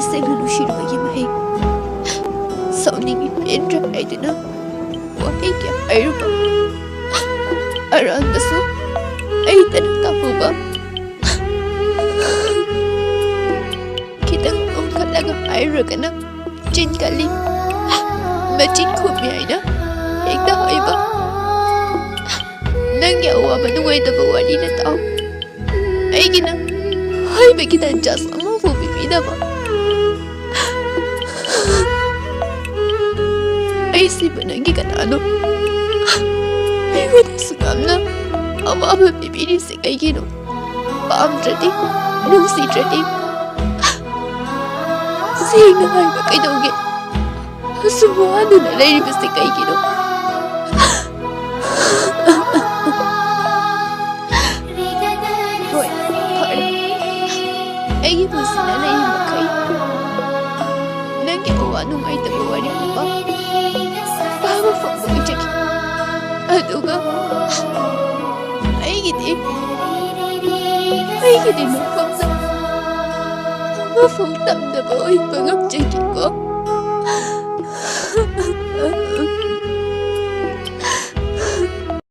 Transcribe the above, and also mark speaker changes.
Speaker 1: tꯁꯦꯡꯅ ꯅꯨꯡꯁꯤꯔꯨꯕꯒꯤ ꯃꯍꯩ ꯁꯥꯎꯅꯤꯡꯉꯤ ꯄꯦꯟꯗ꯭ꯔꯦ ꯍꯥꯏꯗꯨꯅ ꯋꯥꯍꯩ ꯀꯌꯥ ꯍꯥꯏꯔꯨꯕ ꯑꯔꯥꯟꯕꯁꯨ ꯑꯩꯇꯅ ꯇꯥꯍꯧꯕ ꯈꯤꯇꯪ ꯑꯣꯟꯈꯠꯂꯒ ꯍꯥꯏꯔꯨꯔꯒꯅ ꯆꯤꯟ ꯀꯜꯂꯤ ꯃꯆꯤꯟ ꯈꯨꯝꯃꯤ ꯍꯥꯏꯅ ꯍꯦꯛꯇ ꯍꯥꯏꯕ ꯅꯪꯒꯤ ꯑꯋꯥꯕ ꯅꯨꯡꯉꯥꯏꯇꯕ ꯋꯥꯔꯤꯅ ꯇꯥꯎ ꯑꯩꯒꯤꯅ ꯍꯥꯏꯕꯒꯤ ꯇꯟꯖꯥꯁꯨ ꯑꯃꯐꯥꯎ ꯄꯤꯕꯤꯗꯕ ꯑꯩꯁꯤꯕꯨ ꯅꯪꯒꯤ ꯀꯅꯥꯅꯣ ꯑꯩꯉꯣꯟꯗꯁꯨ ꯌꯥꯝꯅ ꯑꯋꯥꯕ ꯄꯤꯕꯤꯔꯤꯁꯤ ꯀꯩꯒꯤꯅꯣ ꯄꯥꯝꯗ꯭ꯔꯗꯤ ꯅꯨꯡꯁꯤꯗ꯭ꯔꯗꯤ ꯁꯦꯡꯅ ꯍꯥꯏꯕ ꯀꯩꯗꯧꯒꯦ ꯑꯁꯨꯝ ꯋꯥꯗꯨꯅ ꯂꯩꯔꯤꯕꯁꯤ ꯀꯩꯒꯤꯅꯣ ꯍꯣꯏ ꯐꯔꯦ ꯑꯩꯒꯤ ꯄꯨꯟꯁꯤꯅ ꯂꯩꯔꯤ ꯃꯈꯩ ꯅꯪꯒꯤ ꯑꯋꯥ ꯅꯨꯡꯉꯥꯏꯇꯕ ꯋꯥꯔꯤꯒꯨꯝꯕ ꯄꯥꯕ ꯐꯪꯕ ꯑꯣꯏꯖꯒꯦ ꯑꯗꯨꯒ ꯑꯩꯒꯤꯗꯤ ꯃꯐꯝꯗ ꯑꯃꯐꯥꯎ ꯇꯝꯗꯕ ꯑꯣꯏꯕ ꯉꯝꯖꯒꯦꯀꯣ